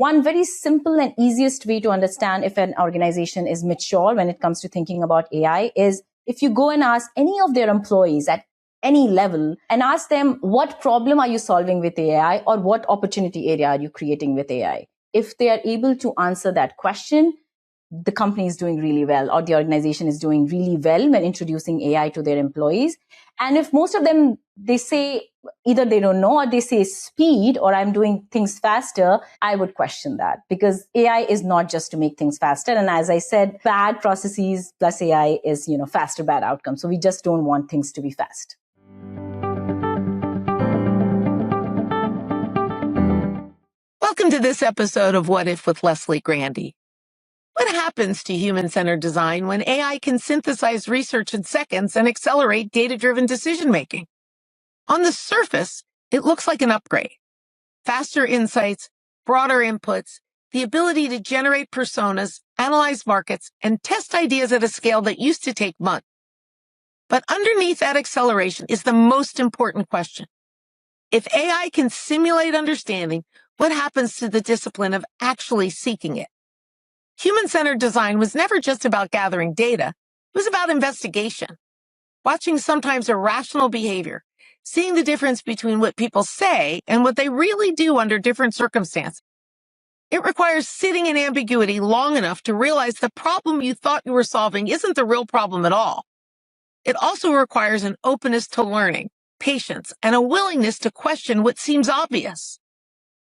One very simple and easiest way to understand if an organization is mature when it comes to thinking about AI is if you go and ask any of their employees at any level and ask them, what problem are you solving with AI, or what opportunity area are you creating with AI? If they are able to answer that question, the company is doing really well, or the organization is doing really well when introducing AI to their employees. And if most of them, they say either they don't know or they say speed or I'm doing things faster, I would question that, because AI is not just to make things faster. And as I said, bad processes plus AI is, faster bad outcomes. So we just don't want things to be fast. Welcome to this episode of What If with Leslie Grandy. What happens to human-centered design when AI can synthesize research in seconds and accelerate data-driven decision-making? On the surface, it looks like an upgrade. Faster insights, broader inputs, the ability to generate personas, analyze markets, and test ideas at a scale that used to take months. But underneath that acceleration is the most important question. If AI can simulate understanding, what happens to the discipline of actually seeking it? Human-centered design was never just about gathering data. It was about investigation, watching sometimes irrational behavior, seeing the difference between what people say and what they really do under different circumstances. It requires sitting in ambiguity long enough to realize the problem you thought you were solving isn't the real problem at all. It also requires an openness to learning, patience, and a willingness to question what seems obvious.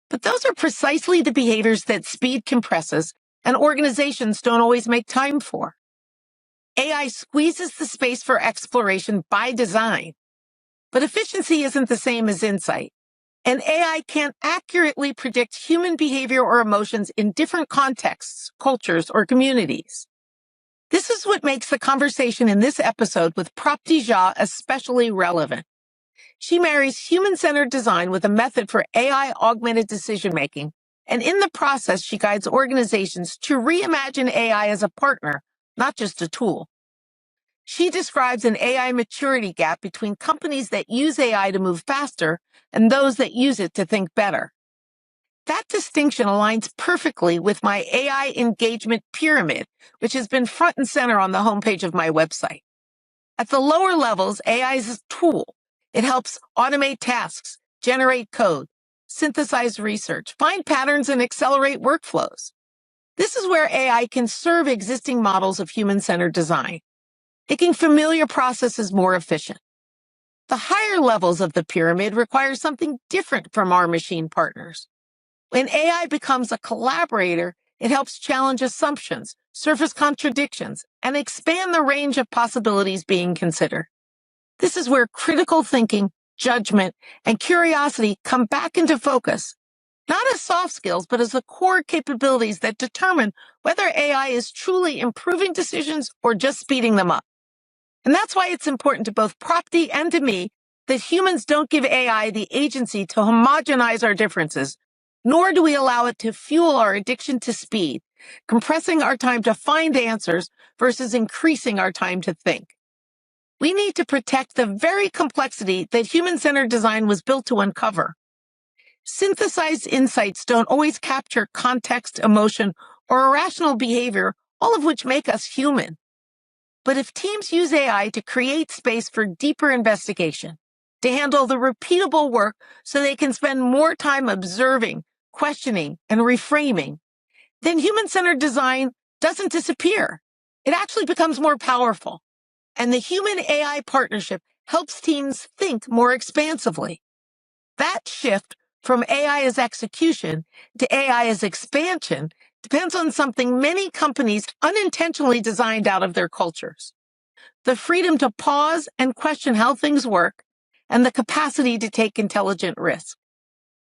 But those are precisely the behaviors that speed compresses and organizations don't always make time for. AI squeezes the space for exploration by design. But efficiency isn't the same as insight. And AI can't accurately predict human behavior or emotions in different contexts, cultures, or communities. This is what makes the conversation in this episode with Prapti especially relevant. She marries human-centered design with a method for AI-augmented decision-making, and in the process, she guides organizations to reimagine AI as a partner, not just a tool. She describes an AI maturity gap between companies that use AI to move faster and those that use it to think better. That distinction aligns perfectly with my AI engagement pyramid, which has been front and center on the homepage of my website. At the lower levels, AI is a tool. It helps automate tasks, generate code, synthesize research, find patterns, and accelerate workflows. This is where AI can serve existing models of human-centered design, making familiar processes more efficient. The higher levels of the pyramid require something different from our machine partners. When AI becomes a collaborator, it helps challenge assumptions, surface contradictions, and expand the range of possibilities being considered. This is where critical thinking, judgment, and curiosity come back into focus, not as soft skills, but as the core capabilities that determine whether AI is truly improving decisions or just speeding them up. And that's why it's important to both Prapti and to me that humans don't give AI the agency to homogenize our differences, nor do we allow it to fuel our addiction to speed, compressing our time to find answers versus increasing our time to think. We need to protect the very complexity that human-centered design was built to uncover. Synthesized insights don't always capture context, emotion, or irrational behavior, all of which make us human. But if teams use AI to create space for deeper investigation, to handle the repeatable work so they can spend more time observing, questioning, and reframing, then human-centered design doesn't disappear. It actually becomes more powerful. And the human-AI partnership helps teams think more expansively. That shift from AI as execution to AI as expansion depends on something many companies unintentionally designed out of their cultures: the freedom to pause and question how things work, and the capacity to take intelligent risks.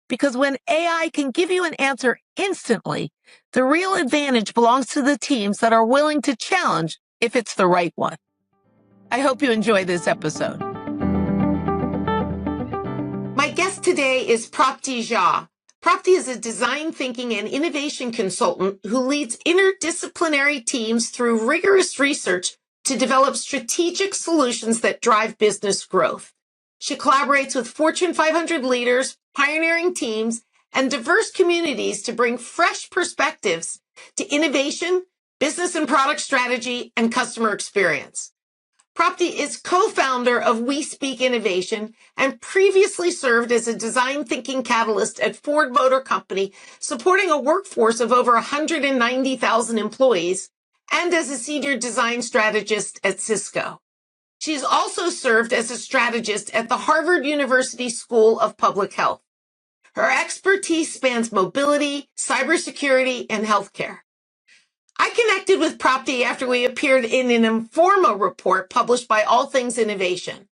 Because when AI can give you an answer instantly, the real advantage belongs to the teams that are willing to challenge if it's the right one. I hope you enjoy this episode. My guest today is Prapti. Prapti is a design thinking and innovation consultant who leads interdisciplinary teams through rigorous research to develop strategic solutions that drive business growth. She collaborates with Fortune 500 leaders, pioneering teams, and diverse communities to bring fresh perspectives to innovation, business and product strategy, and customer experience. Prapti is co-founder of We Speak Innovation and previously served as a design thinking catalyst at Ford Motor Company, supporting a workforce of over 190,000 employees, and as a senior design strategist at Cisco. She's also served as a strategist at the Harvard University School of Public Health. Her expertise spans mobility, cybersecurity, and healthcare. I connected with Prapti after we appeared in an Informa report published by All Things Innovation.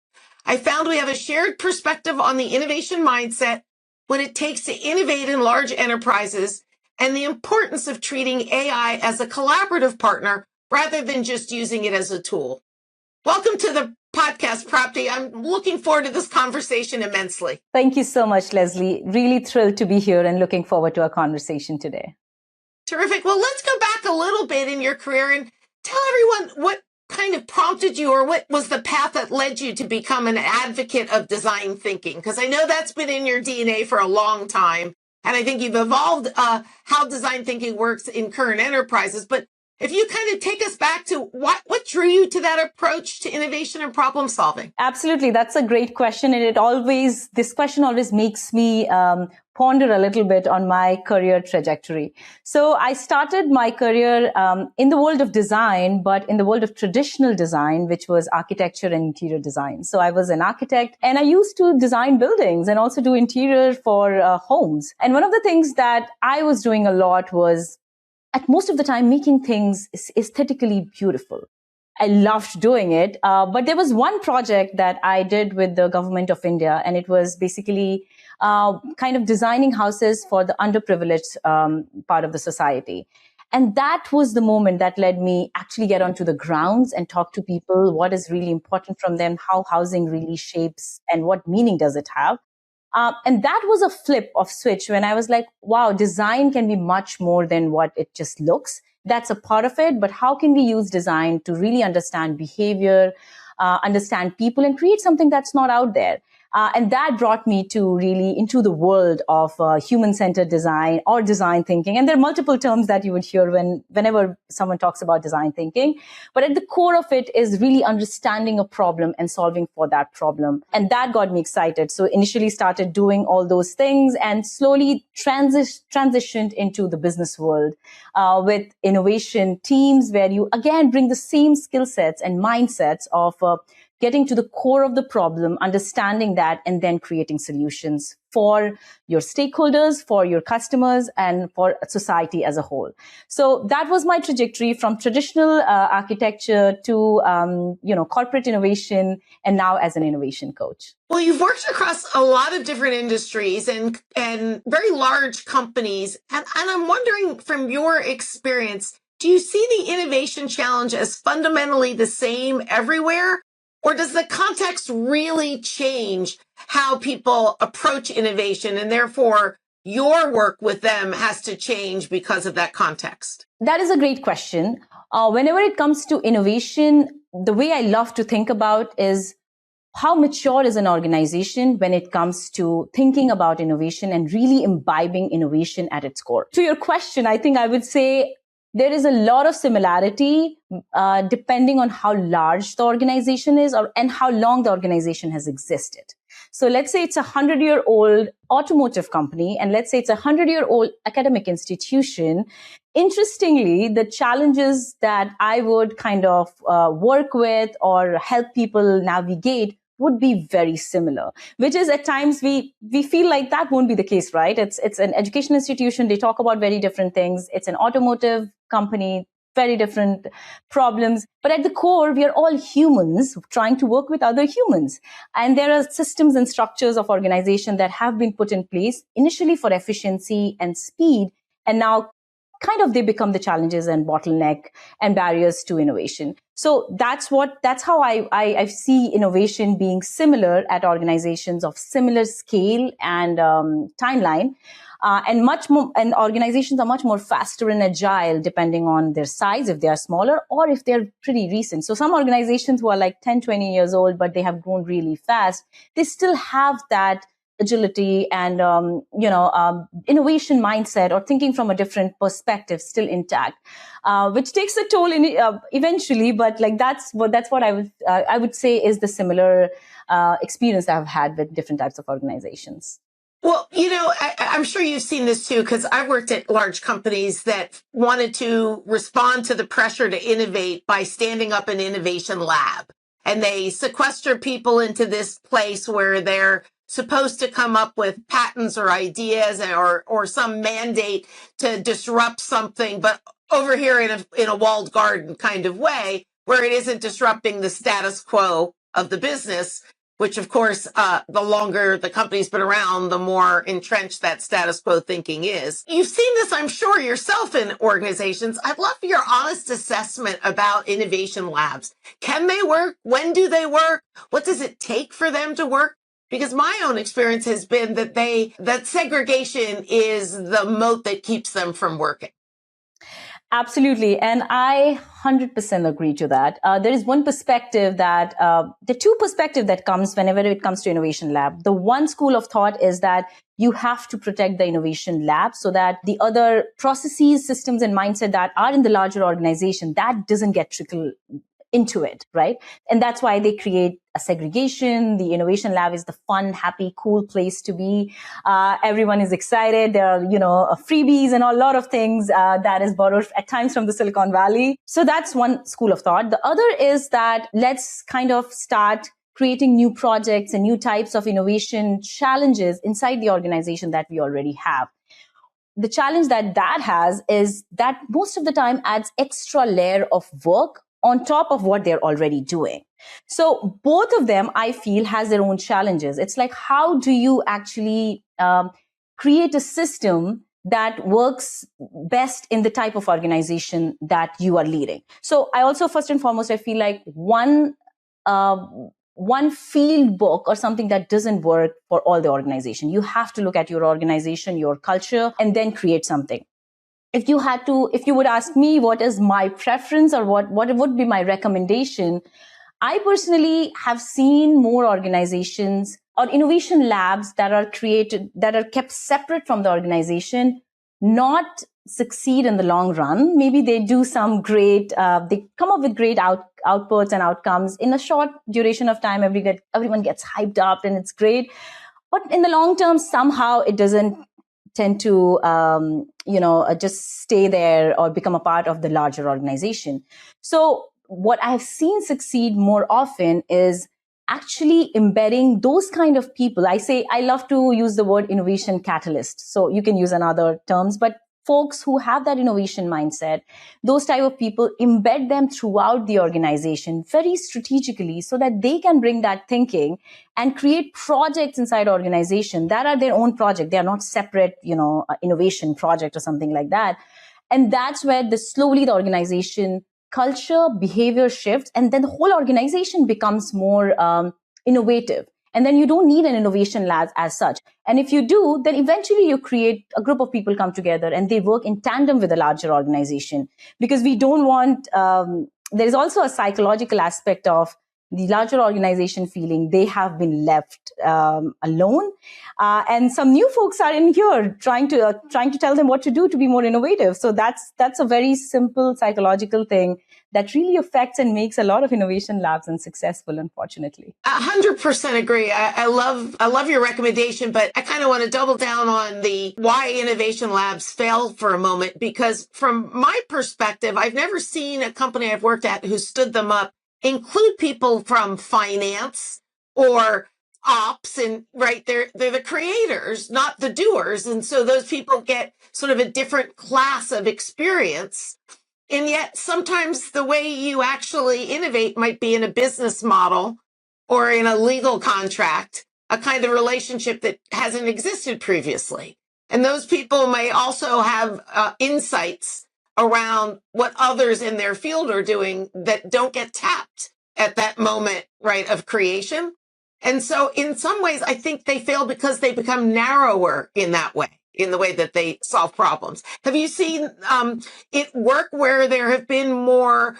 I found we have a shared perspective on the innovation mindset, what it takes to innovate in large enterprises, and the importance of treating AI as a collaborative partner rather than just using it as a tool. Welcome to the podcast, Prapti. I'm looking forward to this conversation immensely. Thank you so much, Leslie. Really thrilled to be here and looking forward to our conversation today. Terrific. Well, let's go back a little bit in your career and tell everyone what kind of prompted you or what was the path that led you to become an advocate of design thinking? Because I know that's been in your DNA for a long time. And I think you've evolved how design thinking works in current enterprises. But if you kind of take us back to what drew you to that approach to innovation and problem solving? Absolutely. That's a great question. And this question always makes me ponder a little bit on my career trajectory. So I started my career in the world of design, but in the world of traditional design, which was architecture and interior design. So I was an architect and I used to design buildings and also do interior for homes. And one of the things that I was doing a lot was at most of the time making things aesthetically beautiful. I loved doing it. But there was one project that I did with the government of India, and it was basically kind of designing houses for the underprivileged part of the society. And that was the moment that led me actually get onto the grounds and talk to people, what is really important from them, how housing really shapes and what meaning does it have. And that was a flip of switch when I was like, wow, design can be much more than what it just looks. That's a part of it. But how can we use design to really understand behavior, understand people, and create something that's not out there? And that brought me to really into the world of human-centered design or design thinking. And there are multiple terms that you would hear whenever someone talks about design thinking. But at the core of it is really understanding a problem and solving for that problem. And that got me excited. So initially started doing all those things and slowly transitioned into the business world with innovation teams where you, again, bring the same skill sets and mindsets of getting to the core of the problem, understanding that, and then creating solutions for your stakeholders, for your customers, and for society as a whole. So that was my trajectory from traditional architecture to corporate innovation, and now as an innovation coach. Well, you've worked across a lot of different industries and very large companies. And I'm wondering, from your experience, do you see the innovation challenge as fundamentally the same everywhere? Or does the context really change how people approach innovation, and therefore your work with them has to change because of that context? That is a great question. Whenever it comes to innovation, the way I love to think about is how mature is an organization when it comes to thinking about innovation and really imbibing innovation at its core. To your question, I think I would say there is a lot of similarity depending on how large the organization is and how long the organization has existed. So let's say it's a 100-year-old automotive company, and let's say it's a 100-year-old academic institution. Interestingly, the challenges that I would kind of work with or help people navigate would be very similar, which is at times we feel like that won't be the case, right? It's an education institution. They talk about very different things. It's an automotive company, very different problems. But at the core, we are all humans trying to work with other humans. And there are systems and structures of organization that have been put in place initially for efficiency and speed. And now kind of they become the challenges and bottleneck and barriers to innovation. So that's how I see innovation being similar at organizations of similar scale and timeline. And much more, and organizations are much more faster and agile depending on their size, if they are smaller or if they're pretty recent. So some organizations who are like 10, 20 years old, but they have grown really fast, they still have that agility and innovation mindset or thinking from a different perspective still intact, which takes a toll eventually. But like that's what I would say is the similar experience I've had with different types of organizations. Well, I'm sure you've seen this too, because I've worked at large companies that wanted to respond to the pressure to innovate by standing up an innovation lab. And they sequester people into this place where they're supposed to come up with patents or ideas or some mandate to disrupt something, but over here in a walled garden kind of way, where it isn't disrupting the status quo of the business, which of course, the longer the company's been around, the more entrenched that status quo thinking is. You've seen this, I'm sure, yourself in organizations. I'd love your honest assessment about innovation labs. Can they work? When do they work? What does it take for them to work? Because my own experience has been that segregation is the moat that keeps them from working. Absolutely. And I 100% agree to that. There is one perspective the two perspective that comes whenever it comes to innovation lab. The one school of thought is that you have to protect the innovation lab so that the other processes, systems, and mindset that are in the larger organization, that doesn't get trickled into it, right? And that's why they create a segregation. The innovation lab is the fun, happy, cool place to be. Everyone is excited. There are, freebies and a lot of things that is borrowed at times from the Silicon Valley. So that's one school of thought. The other is that let's kind of start creating new projects and new types of innovation challenges inside the organization that we already have. The challenge that has is that most of the time adds extra layer of work on top of what they're already doing. So both of them, I feel, has their own challenges. It's like, how do you actually create a system that works best in the type of organization that you are leading? So I also, first and foremost, I feel like one field book or something that doesn't work for all the organization. You have to look at your organization, your culture, and then create something. If you would ask me what is my preference or what would be my recommendation, I personally have seen more organizations or innovation labs that are kept separate from the organization not succeed in the long run. Maybe they do some great, they come up with great outputs and outcomes in a short duration of time. Everyone gets hyped up and it's great. But in the long term, somehow it doesn't tend to, just stay there or become a part of the larger organization. So what I've seen succeed more often is actually embedding those kind of people. I love to use the word innovation catalyst. So you can use another terms, but folks who have that innovation mindset, those type of people, embed them throughout the organization very strategically so that they can bring that thinking and create projects inside organization that are their own project. They are not separate, innovation project or something like that. And that's where slowly the organization culture, behavior shifts, and then the whole organization becomes more innovative. And then you don't need an innovation lab as such. And if you do, then eventually you create a group of people come together and they work in tandem with a larger organization. Because we don't want, there is also a psychological aspect of the larger organization feeling they have been left alone. And some new folks are in here trying to tell them what to do to be more innovative. So that's a very simple psychological thing that really affects and makes a lot of innovation labs unsuccessful, unfortunately. 100% agree. I love your recommendation, but I kind of want to double down on the why innovation labs fail for a moment, because from my perspective, I've never seen a company I've worked at who stood them up include people from finance or ops, and right, they're the creators, not the doers. And so those people get sort of a different class of experience. And yet sometimes the way you actually innovate might be in a business model or in a legal contract, a kind of relationship that hasn't existed previously. And those people may also have insights around what others in their field are doing that don't get tapped at that moment, right, of creation. And so in some ways, I think they fail because they become narrower in that way, in the way that they solve problems. Have you seen it work where there have been more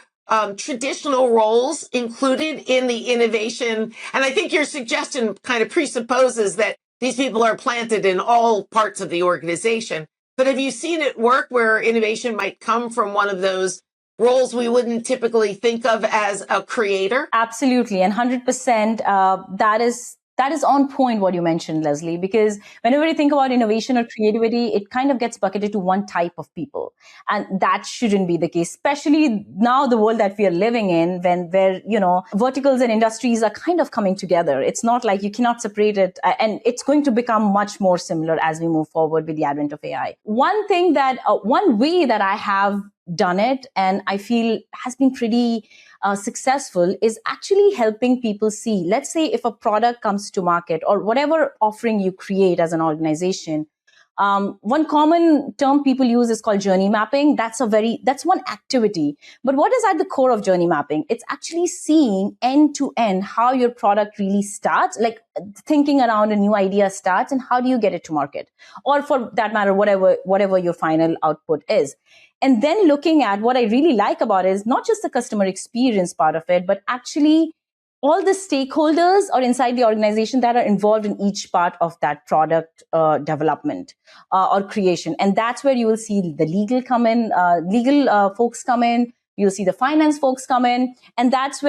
traditional roles included in the innovation? And I think your suggestion kind of presupposes that these people are planted in all parts of the organization. But have you seen it work where innovation might come from one of those roles we wouldn't typically think of as a creator? Absolutely. And 100%, that is on point what you mentioned, Leslie, because whenever you think about innovation or creativity, it kind of gets bucketed to one type of people. And that shouldn't be the case, especially now the world that we are living in, where, verticals and industries are kind of coming together. It's not like you cannot separate it. And it's going to become much more similar as we move forward with the advent of AI. One way that I have done it and I feel has been pretty successful is actually helping people see, let's say if a product comes to market or whatever offering you create as an organization, one common term people use is called journey mapping. That's one activity. But what is at the core of journey mapping? It's actually seeing end to end how your product really starts, like thinking around a new idea starts and how do you get it to market? Or for that matter, whatever your final output is. And then looking at what I really like about it is not just the customer experience part of it, but actually all the stakeholders or inside the organization that are involved in each part of that product development or creation. And that's where you will see the legal folks come in. You'll see the finance folks come in. And that's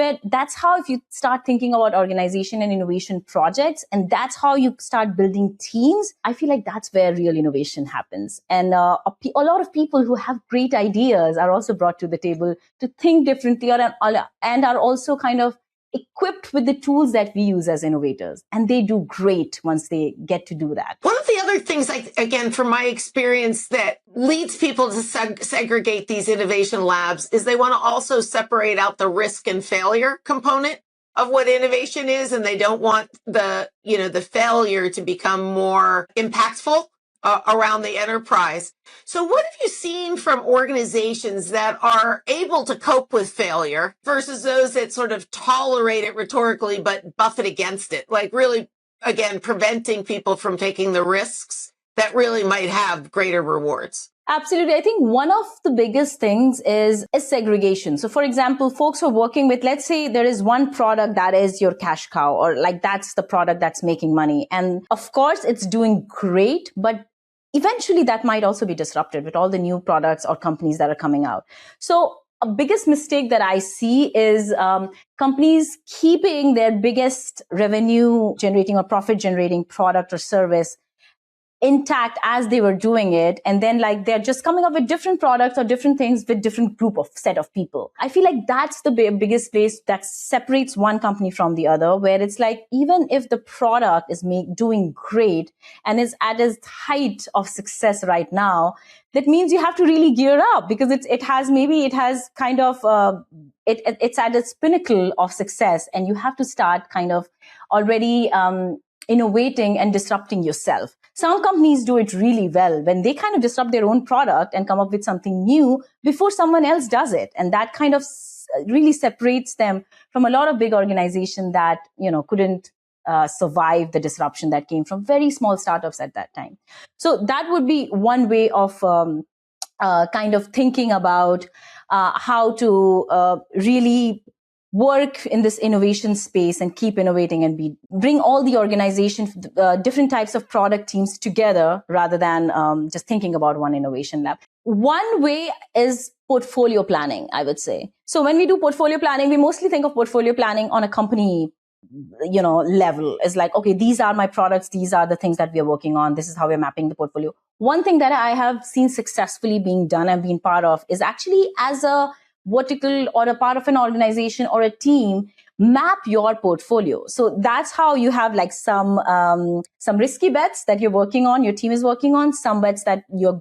how, if you start thinking about organization and innovation projects, and that's how you start building teams, I feel like that's where real innovation happens. And a lot of people who have great ideas are also brought to the table to think differently and are also kind of equipped with the tools that we use as innovators. And they do great once they get to do that. One of the other things, again, from my experience, that leads people to segregate these innovation labs is they want to also separate out the risk and failure component of what innovation is. And they don't want the failure to become more impactful around the enterprise. So what have you seen from organizations that are able to cope with failure versus those that sort of tolerate it rhetorically but buffet against it? Like really, again, preventing people from taking the risks that really might have greater rewards. Absolutely. I think one of the biggest things is segregation. So for example, folks who are working with, let's say there is one product that is your cash cow, or like that's the product that's making money. And of course it's doing great, but eventually that might also be disrupted with all the new products or companies that are coming out. So a biggest mistake that I see is companies keeping their biggest revenue generating or profit generating product or service intact as they were doing it. And then like they're just coming up with different products or different things with different set of people. I feel like that's the biggest place that separates one company from the other, where it's like, even if the product is doing great and is at its height of success right now, that means you have to really gear up because it's at its pinnacle of success, and you have to start kind of already innovating and disrupting yourself. Some companies do it really well when they kind of disrupt their own product and come up with something new before someone else does it. And that kind of really separates them from a lot of big organizations that, couldn't survive the disruption that came from very small startups at that time. So that would be one way of kind of thinking about how to really work in this innovation space and keep innovating and bring all the organization, different types of product teams together rather than just thinking about one innovation lab. One way is portfolio planning, I would say. So when we do portfolio planning, we mostly think of portfolio planning on a company level. It's like, okay, these are my products. These are the things that we are working on. This is how we're mapping the portfolio. One thing that I have seen successfully being done and been part of is actually as a vertical or a part of an organization or a team, map your portfolio. So that's how you have like some risky bets that you're working on, your team is working on, some bets that you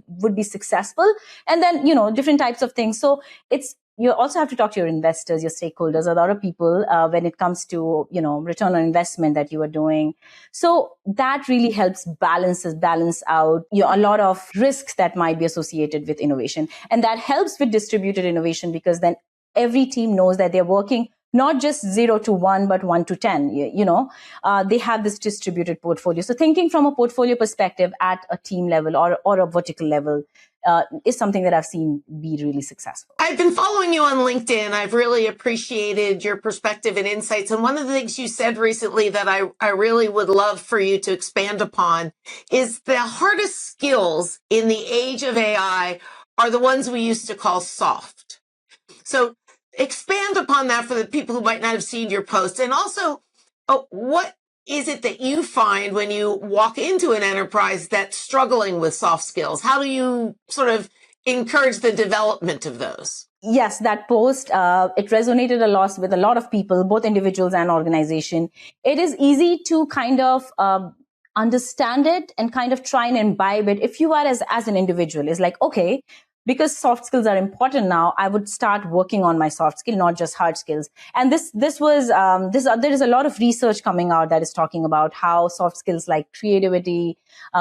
would be successful, and then, different types of things. So you also have to talk to your investors, your stakeholders, or other people when it comes to, return on investment that you are doing. So that really helps balance out a lot of risks that might be associated with innovation. And that helps with distributed innovation because then every team knows that they're working not just 0 to 1, but 1 to 10, they have this distributed portfolio. So thinking from a portfolio perspective at a team level or a vertical level, is something that I've seen be really successful. I've been following you on LinkedIn. I've really appreciated your perspective and insights. And one of the things you said recently that I really would love for you to expand upon is the hardest skills in the age of AI are the ones we used to call soft. So expand upon that for the people who might not have seen your post. And also, what is it that you find when you walk into an enterprise that's struggling with soft skills? How do you sort of encourage the development of those? Yes, that post, it resonated a lot with a lot of people, both individuals and organization. It is easy to kind of understand it and kind of try and imbibe it. If you are as an individual, is like, okay, because soft skills are important now, I would start working on my soft skill, not just hard skills. And there is a lot of research coming out that is talking about how soft skills like creativity,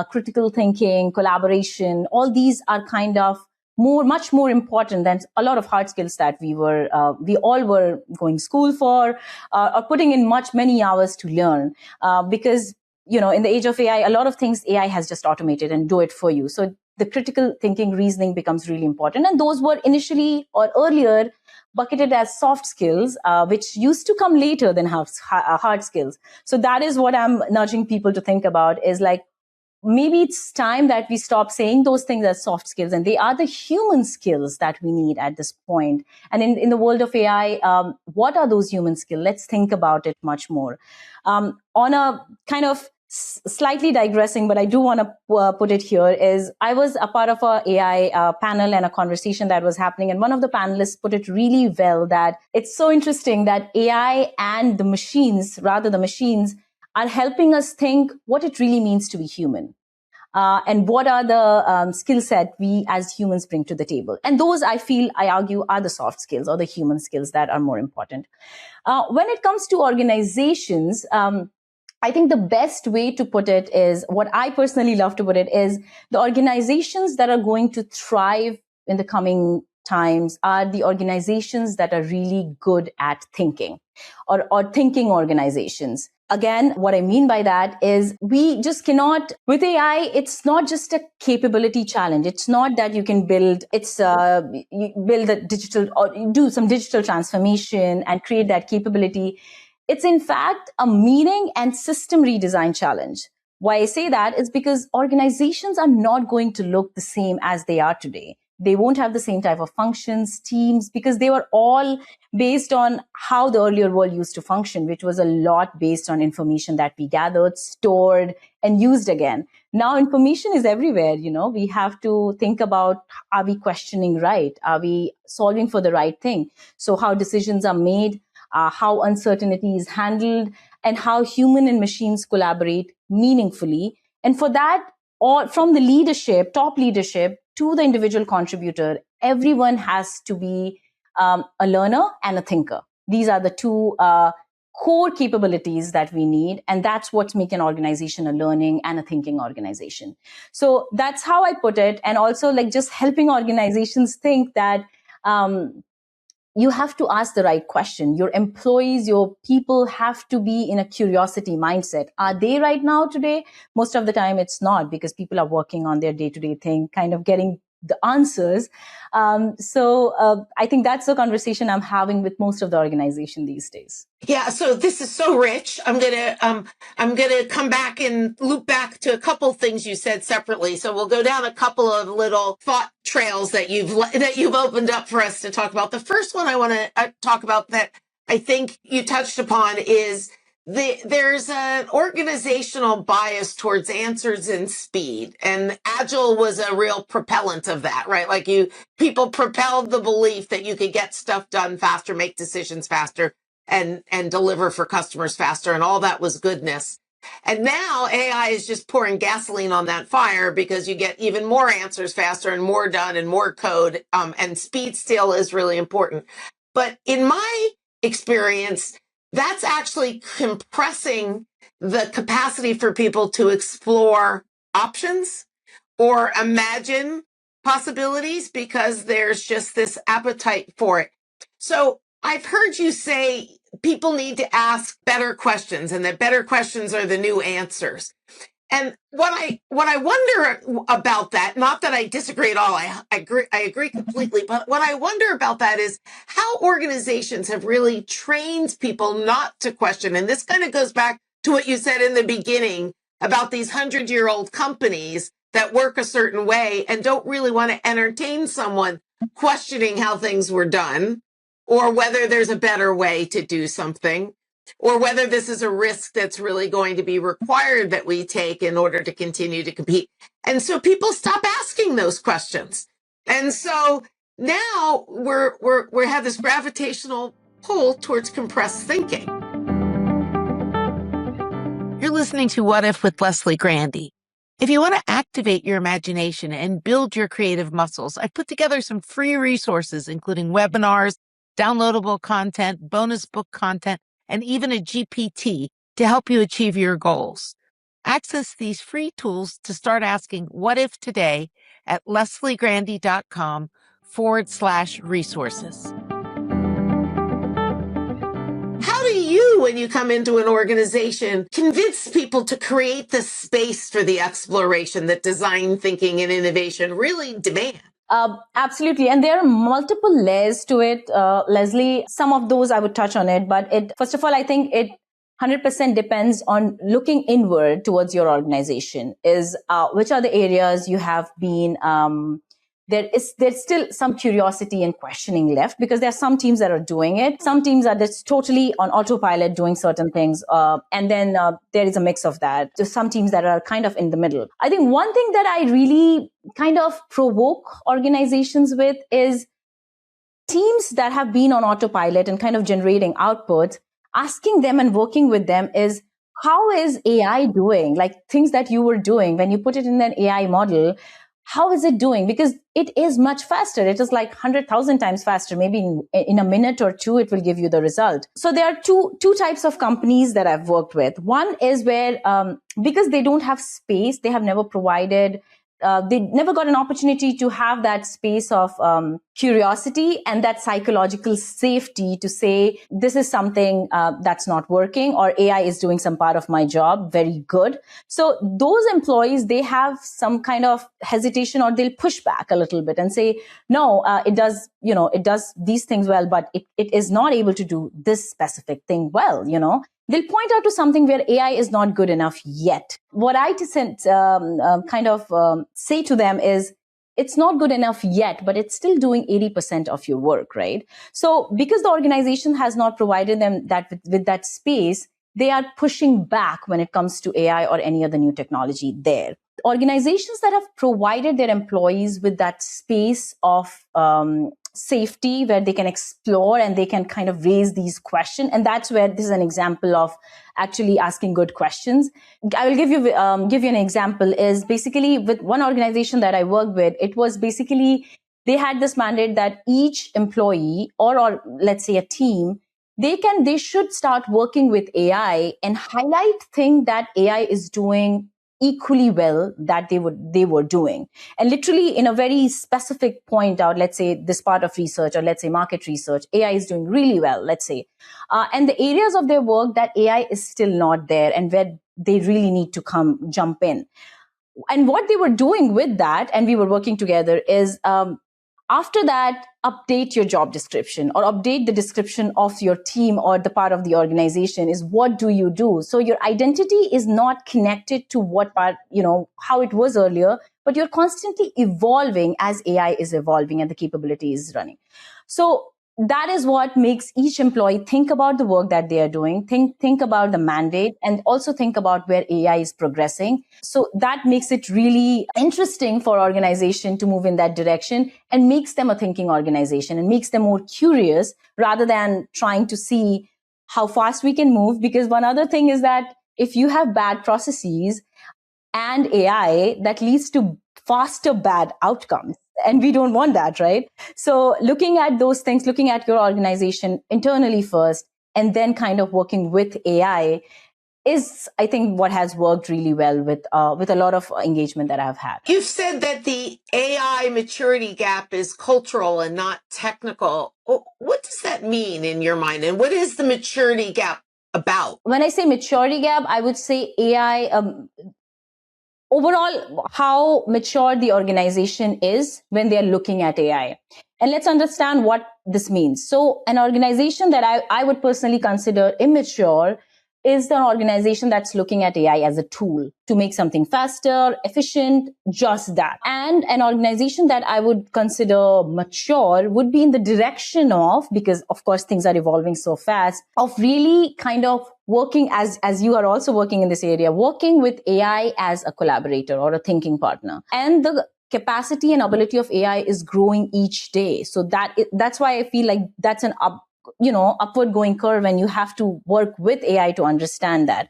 critical thinking, collaboration, all these are kind of much more important than a lot of hard skills that we all were going school for, or putting in many hours to learn, because, in the age of AI, a lot of things AI has just automated and do it for you. So the critical thinking, reasoning becomes really important. And those were initially or earlier bucketed as soft skills, which used to come later than hard skills. So that is what I'm nudging people to think about, is like, maybe it's time that we stop saying those things as soft skills, and they are the human skills that we need at this point. And in the world of AI, what are those human skills? Let's think about it much more. On a kind of slightly digressing, but I do want to put it here, is I was a part of a AI panel and a conversation that was happening. And one of the panelists put it really well, that it's so interesting that AI and the machines are helping us think what it really means to be human. And what are the skill set we as humans bring to the table. And those, I argue, are the soft skills or the human skills that are more important. When it comes to organizations, I think the best way to put it is, what I personally love to put it is, the organizations that are going to thrive in the coming times are the organizations that are really good at thinking, or thinking organizations. Again, what I mean by that is, we just cannot, with AI, it's not just a capability challenge. It's not that you can you build a digital, or you do some digital transformation and create that capability. It's in fact a meaning and system redesign challenge. Why I say that is because organizations are not going to look the same as they are today. They won't have the same type of functions, teams, because they were all based on how the earlier world used to function, which was a lot based on information that we gathered, stored, and used again. Now information is everywhere. We have to think about, are we questioning right? Are we solving for the right thing? So how decisions are made, how uncertainty is handled, and how human and machines collaborate meaningfully. And for that, all from the leadership, top leadership, to the individual contributor, everyone has to be a learner and a thinker. These are the two core capabilities that we need. And that's what's making an organization a learning and a thinking organization. So that's how I put it. And also, like, just helping organizations think that you have to ask the right question. Your employees, your people have to be in a curiosity mindset. Are they right now today? Most of the time it's not, because people are working on their day-to-day thing, kind of getting the answers. So I think that's the conversation I'm having with most of the organization these days. Yeah, so this is so rich. I'm gonna come back and loop back to a couple things you said separately. So we'll go down a couple of little thought trails that you've opened up for us to talk about. The first one I want to talk about that I think you touched upon is there's an organizational bias towards answers and speed, and Agile was a real propellant of that, right? Like people propelled the belief that you could get stuff done faster, make decisions faster, and deliver for customers faster, and all that was goodness. And now AI is just pouring gasoline on that fire, because you get even more answers faster and more done and more code, and speed still is really important. But in my experience, that's actually compressing the capacity for people to explore options or imagine possibilities, because there's just this appetite for it. So I've heard you say people need to ask better questions, and that better questions are the new answers. And what I wonder about that, not that I disagree at all, I agree completely, but what I wonder about that is how organizations have really trained people not to question. And this kind of goes back to what you said in the beginning about these 100-year-old companies that work a certain way and don't really want to entertain someone questioning how things were done or whether there's a better way to do something, or whether this is a risk that's really going to be required that we take in order to continue to compete. And so people stop asking those questions. And so now we have this gravitational pull towards compressed thinking. You're listening to What If with Leslie Grandy. If you want to activate your imagination and build your creative muscles, I've put together some free resources, including webinars, downloadable content, bonus book content, and even a GPT to help you achieve your goals. Access these free tools to start asking what if today at lesliegrandy.com/resources. How do you, when you come into an organization, convince people to create the space for the exploration that design thinking and innovation really demand? Absolutely. And there are multiple layers to it, Leslie. Some of those I would touch on it, but first of all, I think it 100% depends on looking inward towards your organization is, which are the areas you have been, there's still some curiosity and questioning left because there are some teams that are doing it. Some teams are just totally on autopilot doing certain things. And then there is a mix of that. There's some teams that are kind of in the middle. I think one thing that I really kind of provoke organizations with is teams that have been on autopilot and kind of generating outputs, asking them and working with them is, how is AI doing? Like things that you were doing when you put it in an AI model, how is it doing? Because it is much faster. It is like 100,000 times faster. Maybe in a minute or two, it will give you the result. So there are two types of companies that I've worked with. One is where, because they don't have space, they have never provided they never got an opportunity to have that space of curiosity and that psychological safety to say, this is something that's not working, or AI is doing some part of my job very good. So those employees, they have some kind of hesitation, or they'll push back a little bit and say, no, it does these things well, but it is not able to do this specific thing well, They'll point out to something where AI is not good enough yet. What I say to them is, it's not good enough yet, but it's still doing 80% of your work, right? So because the organization has not provided them that with that space, they are pushing back when it comes to AI or any other new technology there. Organizations that have provided their employees with that space of safety where they can explore and they can kind of raise these questions. And that's where this is an example of actually asking good questions. I will give you an example is basically with one organization that I worked with, it was basically, they had this mandate that each employee or let's say a team, they should start working with AI and highlight things that AI is doing equally well that they were doing, and literally in a very specific point out, let's say this part of research, or let's say market research, AI is doing really well, let's say, and the areas of their work that AI is still not there and where they really need to jump in. And what they were doing with that, and we were working together, is after that, update your job description or update the description of your team or the part of the organization is, what do you do? So your identity is not connected to what part, how it was earlier, but you're constantly evolving as AI is evolving and the capability is running. So that is what makes each employee think about the work that they are doing, think about the mandate, and also think about where AI is progressing. So that makes it really interesting for organization to move in that direction and makes them a thinking organization and makes them more curious rather than trying to see how fast we can move. Because one other thing is that if you have bad processes and AI, that leads to faster bad outcomes. And we don't want that, right? So looking at those things, looking at your organization internally first, and then kind of working with AI is, I think, what has worked really well with a lot of engagement that I've had. You've said that the AI maturity gap is cultural and not technical. What does that mean in your mind? And what is the maturity gap about? When I say maturity gap, I would say AI, overall how mature the organization is when they're looking at AI. And let's understand what this means. So an organization that I would personally consider immature is the organization that's looking at AI as a tool to make something faster, efficient, just that. And an organization that I would consider mature would be in the direction of, because of course things are evolving so fast, of really kind of working as you are also working in this area, working with AI as a collaborator or a thinking partner. And the capacity and ability of AI is growing each day. So that's why I feel like that's an upward going curve, and you have to work with AI to understand that.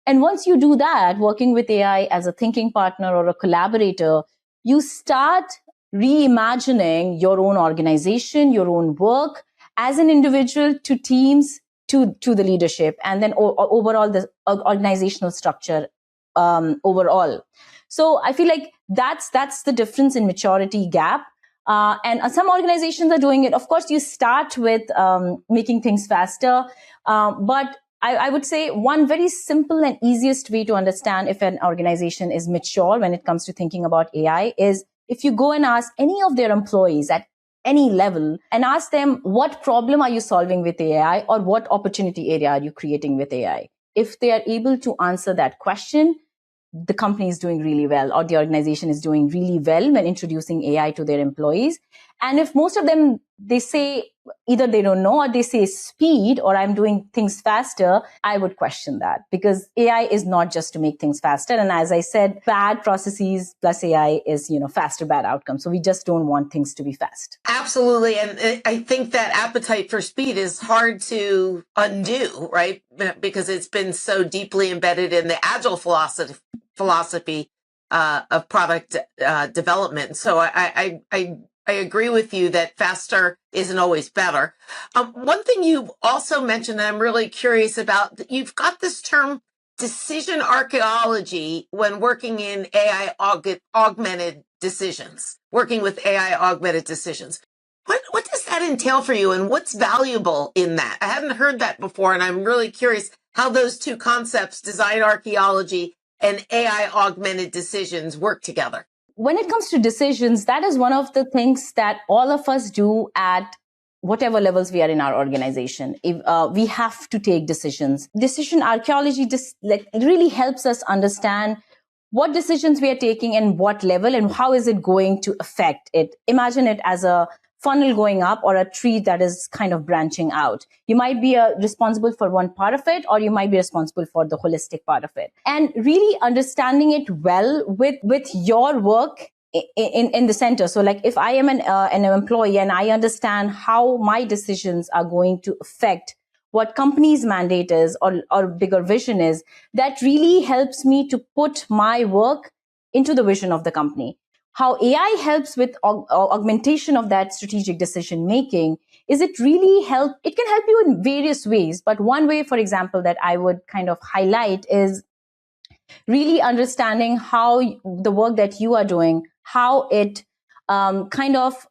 And once you do that, working with AI as a thinking partner or a collaborator, you start reimagining your own organization, your own work as an individual to teams, to the leadership, and then overall the organizational structure overall. So I feel like that's the difference in maturity gap. And some organizations are doing it. Of course, you start with making things faster, but I would say one very simple and easiest way to understand if an organization is mature when it comes to thinking about AI is if you go and ask any of their employees at any level and ask them, what problem are you solving with AI, or what opportunity area are you creating with AI? If they are able to answer that question, the company is doing really well, or the organization is doing really well when introducing AI to their employees. And if most of them, they say either they don't know, or they say speed, or I'm doing things faster, I would question that, because AI is not just to make things faster. And as I said, bad processes plus AI is, faster bad outcomes. So we just don't want things to be fast. Absolutely. And I think that appetite for speed is hard to undo, right? Because it's been so deeply embedded in the agile philosophy of product development. So I agree with you that faster isn't always better. One thing you also mentioned that I'm really curious about, you've got this term decision archaeology when working in AI augmented decisions, working with AI augmented decisions. What does that entail for you, and what's valuable in that? I hadn't heard that before, and I'm really curious how those two concepts, design archaeology and AI augmented decisions, work together. When it comes to decisions, that is one of the things that all of us do at whatever levels we are in our organization. If we have to take decisions, decision archaeology just really helps us understand what decisions we are taking and what level, and how is it going to affect it. Imagine it as a funnel going up, or a tree that is kind of branching out. You might be responsible for one part of it, or you might be responsible for the holistic part of it. And really understanding it well with your work in the center. So like if I am an employee and I understand how my decisions are going to affect what company's mandate is, or bigger vision is, that really helps me to put my work into the vision of the company. How AI helps with augmentation of that strategic decision making is it can help you in various ways. But one way, for example, that I would kind of highlight is really understanding how the work that you are doing, how it kind of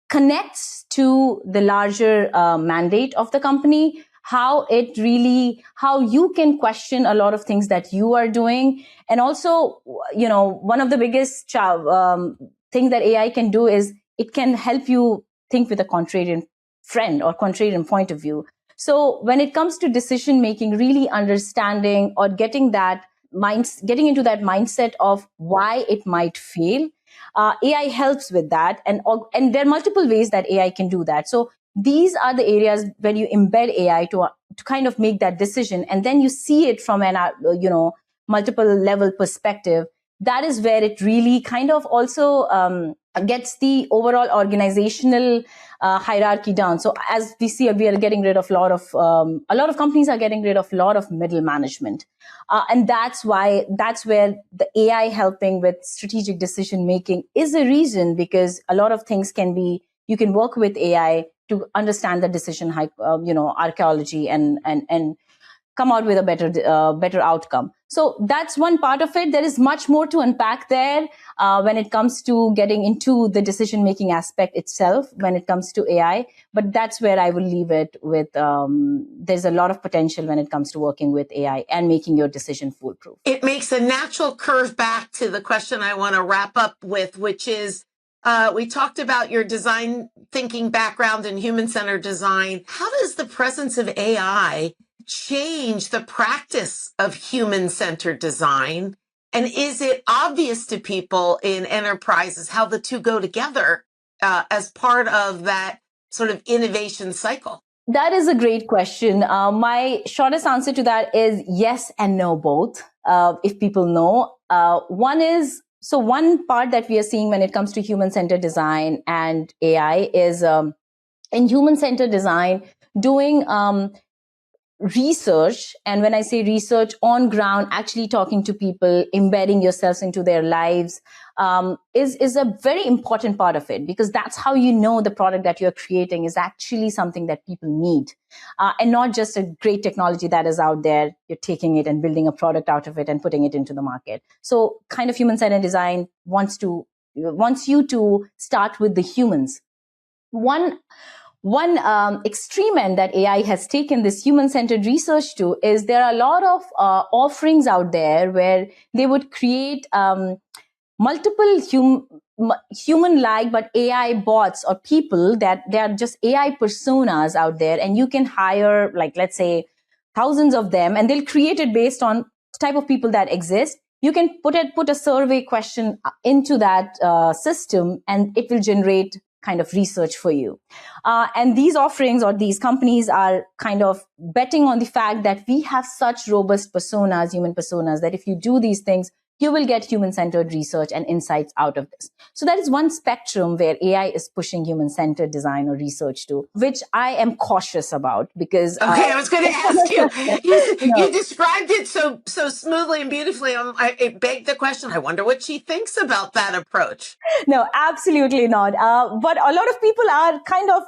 connects to the larger mandate of the company, how you can question a lot of things that you are doing. And also, one of the biggest thing that AI can do is it can help you think with a contrarian friend or contrarian point of view. So when it comes to decision making, really understanding or getting into that mindset of why it might fail, AI helps with that. And there are multiple ways that AI can do that. So these are the areas where you embed AI to kind of make that decision, and then you see it from an multiple level perspective. That is where it really kind of also gets the overall organizational hierarchy down. So as we see, we are getting rid of a lot of companies are getting rid of a lot of middle management, and that's where the AI helping with strategic decision making is a reason, because a lot of things you can work with AI to understand the decision archaeology and come out with a better outcome. So that's one part of it. There is much more to unpack there when it comes to getting into the decision making aspect itself when it comes to AI. But that's where I will leave it with. There's a lot of potential when it comes to working with AI and making your decision foolproof. It makes a natural curve back to the question I want to wrap up with, which is, we talked about your design thinking background and human-centered design. How does the presence of AI change the practice of human-centered design? And is it obvious to people in enterprises how the two go together as part of that sort of innovation cycle? That is a great question. My shortest answer to that is yes and no both. If people know, one part that we are seeing when it comes to human-centered design and AI is in human-centered design doing research. And when I say research, on ground, actually talking to people, embedding yourselves into their lives, is a very important part of it, because that's how you know the product that you're creating is actually something that people need, and not just a great technology that is out there. You're taking it and building a product out of it and putting it into the market. So kind of human-centered design wants you to start with the humans. One extreme end that AI has taken this human-centered research to is there are a lot of offerings out there where they would create multiple human-like but AI bots or people that they are just AI personas out there, and you can hire, like, let's say, thousands of them, and they'll create it based on the type of people that exist. You can put a survey question into that system, and it will generate kind of research for you. And these offerings or these companies are kind of betting on the fact that we have such robust personas, human personas, that if you do these things, you will get human-centered research and insights out of this. So that is one spectrum where AI is pushing human-centered design or research to, which I am cautious about because... Okay, I was going to ask you. You described it so smoothly and beautifully. It begged the question, I wonder what she thinks about that approach. No, absolutely not. But a lot of people are kind of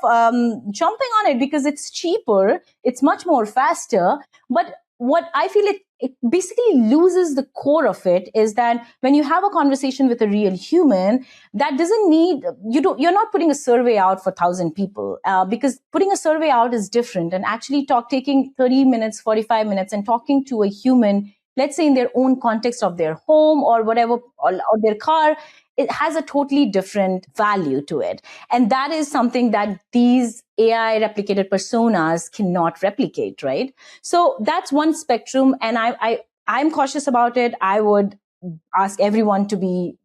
jumping on it because it's cheaper, it's much more faster. But what I feel it basically loses the core of it is that when you have a conversation with a real human, that doesn't need, you're not putting a survey out for 1,000 people, because putting a survey out is different, and actually taking 30 minutes, 45 minutes and talking to a human, let's say in their own context of their home or whatever, or their car, it has a totally different value to it. And that is something that these AI replicated personas cannot replicate, right? So that's one spectrum. And I'm cautious about it. I would ask everyone to be,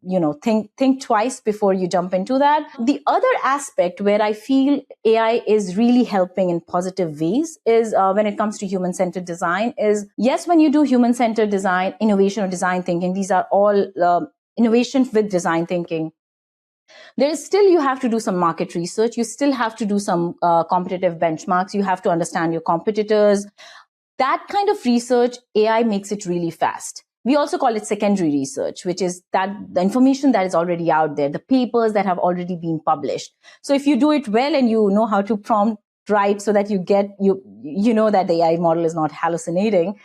think twice before you jump into that. The other aspect where I feel AI is really helping in positive ways is when it comes to human-centered design is, yes, when you do human-centered design, innovation or design thinking, these are all innovation with design thinking. There is still, you have to do some market research. You still have to do some competitive benchmarks. You have to understand your competitors. That kind of research, AI makes it really fast. We also call it secondary research, which is that the information that is already out there, the papers that have already been published. So if you do it well and you know how to prompt right so that you know that the AI model is not hallucinating,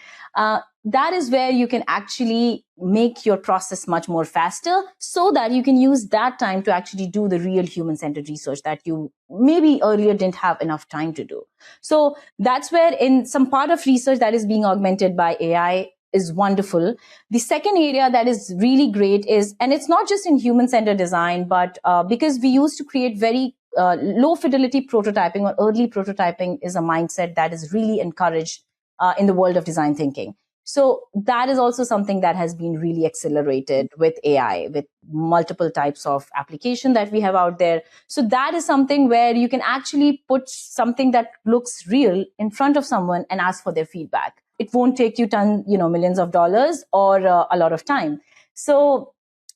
that is where you can actually make your process much more faster so that you can use that time to actually do the real human-centered research that you maybe earlier didn't have enough time to do. So that's where in some part of research that is being augmented by AI is wonderful. The second area that is really great is, and it's not just in human-centered design, but because we used to create very low fidelity prototyping or early prototyping is a mindset that is really encouraged in the world of design thinking. So that is also something that has been really accelerated with AI, with multiple types of application that we have out there. So that is something where you can actually put something that looks real in front of someone and ask for their feedback. It won't take you millions of dollars or a lot of time. So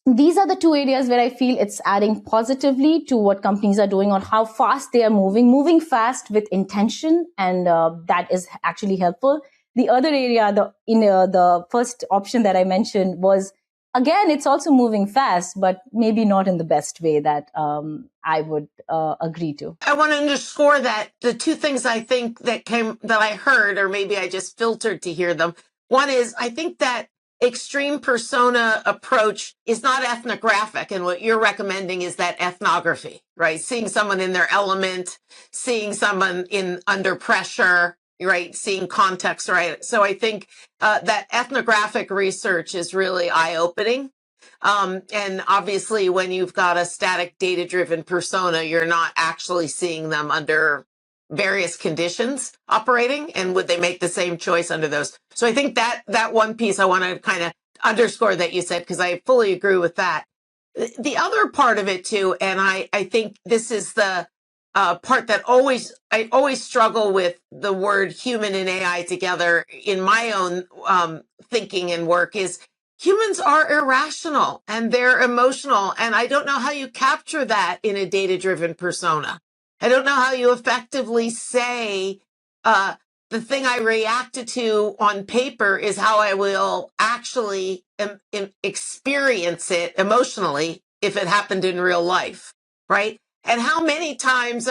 these are the two areas where I feel it's adding positively to what companies are doing on how fast they are moving fast with intention. And that is actually helpful. The other area, the first option that I mentioned was again, it's also moving fast, but maybe not in the best way that I would agree to. I want to underscore that the two things I think that I heard, or maybe I just filtered to hear them. One is, I think that extreme persona approach is not ethnographic. And what you're recommending is that ethnography, right? Seeing someone in their element, seeing someone under pressure, right? Seeing context, right? So I think that ethnographic research is really eye-opening. And obviously, when you've got a static data-driven persona, you're not actually seeing them under various conditions operating, and would they make the same choice under those? So I think that one piece I want to kind of underscore that you said, because I fully agree with that. The other part of it too, and I think this is the part that I always struggle with the word human and AI together in my own thinking and work, is humans are irrational and they're emotional. And I don't know how you capture that in a data-driven persona. I don't know how you effectively say, the thing I reacted to on paper is how I will actually experience it emotionally if it happened in real life, right? And how many times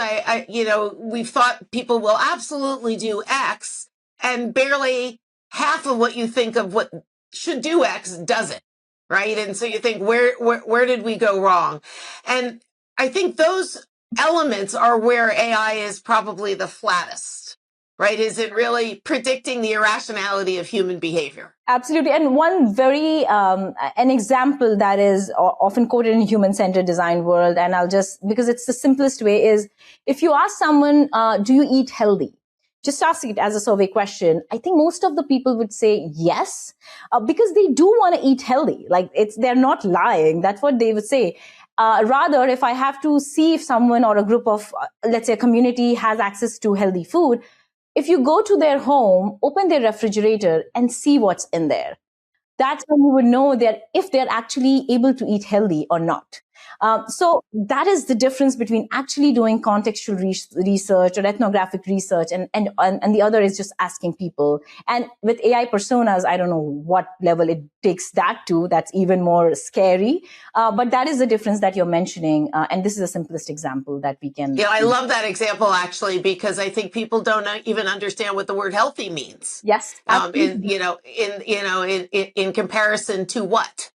we've thought people will absolutely do X, and barely half of what you think of what should do X does it, right? And so you think, where did we go wrong? And I think those elements are where AI is probably the flattest, right? Is it really predicting the irrationality of human behavior? Absolutely. And one very, an example that is often quoted in human-centered design world, and because it's the simplest way, is if you ask someone, do you eat healthy? Just ask it as a survey question. I think most of the people would say yes, because they do want to eat healthy. Like they're not lying. That's what they would say. Rather, if I have to see if someone or a group of, let's say a community has access to healthy food, if you go to their home, open their refrigerator and see what's in there, that's when you would know that if they're actually able to eat healthy or not. So that is the difference between actually doing contextual research or ethnographic research, and the other is just asking people. And with AI personas, I don't know what level it takes that to. That's even more scary. But that is the difference that you're mentioning. And this is the simplest example that we can. Yeah, I love that example actually, because I think people don't even understand what the word healthy means. Yes. In comparison to what,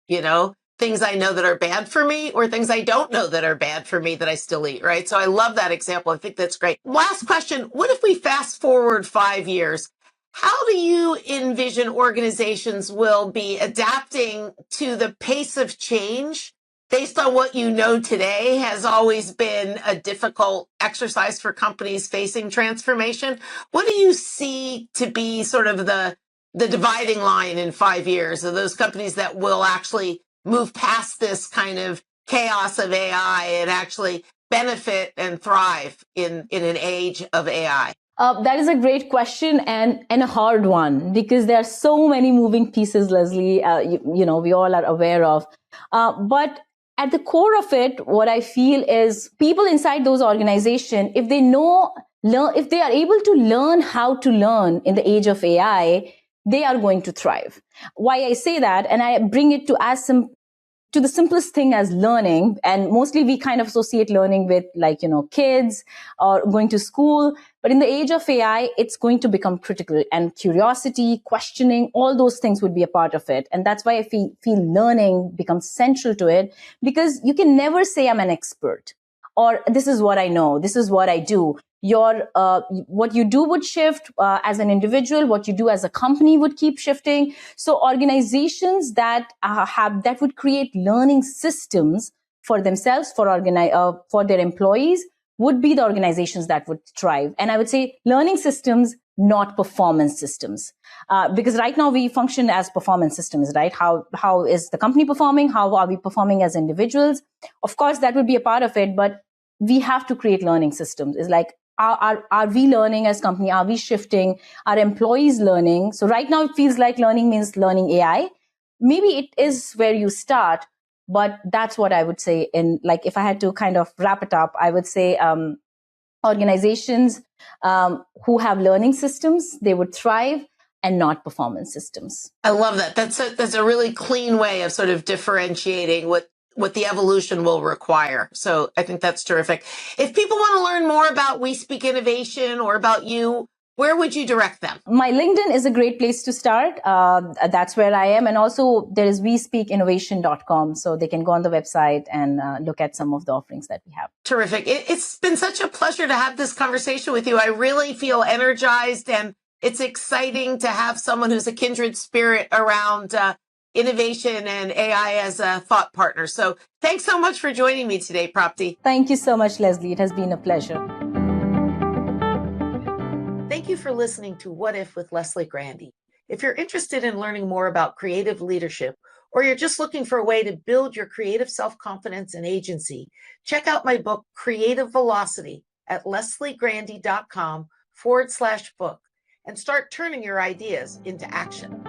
things I know that are bad for me, or things I don't know that are bad for me that I still eat, right? So I love that example. I think that's great. Last question. What if we fast forward 5 years? How do you envision organizations will be adapting to the pace of change based on what you know today has always been a difficult exercise for companies facing transformation? What do you see to be sort of the dividing line in 5 years of those companies that will actually move past this kind of chaos of AI and actually benefit and thrive in an age of AI? That is a great question and a hard one, because there are so many moving pieces, Leslie, we all are aware of. But at the core of it, what I feel is people inside those organizations, if they if they are able to learn how to learn in the age of AI, they are going to thrive. Why I say that, and I bring it to the simplest thing as learning. And mostly we kind of associate learning with kids or going to school. But in the age of AI, it's going to become critical, and curiosity, questioning, all those things would be a part of it. And that's why I feel learning becomes central to it, because you can never say I'm an expert or this is what I know, this is what I do. What you do would shift as an individual. What you do as a company would keep shifting. So organizations that would create learning systems for themselves, for their employees, would be the organizations that would thrive. And I would say learning systems, not performance systems, because right now we function as performance systems, right? How is the company performing? How are we performing as individuals? Of course, that would be a part of it, but we have to create learning systems. It's like, are we learning as company? Are we shifting? Are employees learning? So right now it feels like learning means learning AI. Maybe it is where you start, but that's what I would say. If I had to kind of wrap it up, I would say organizations who have learning systems, they would thrive. and not performance systems. I love that. That's a really clean way of sort of differentiating what the evolution will require. So I think that's terrific. If people want to learn more about We Speak Innovation or about you, where would you direct them? My LinkedIn is a great place to start. That's where I am. And also there is wespeakinnovation.com. So they can go on the website and look at some of the offerings that we have. Terrific. It's been such a pleasure to have this conversation with you. I really feel energized, and it's exciting to have someone who's a kindred spirit around innovation and AI as a thought partner. So thanks so much for joining me today, Prapti. Thank you so much, Leslie. It has been a pleasure. Thank you for listening to What If with Leslie Grandy. If you're interested in learning more about creative leadership, or you're just looking for a way to build your creative self-confidence and agency, check out my book, Creative Velocity, at lesliegrandy.com/book, and start turning your ideas into action.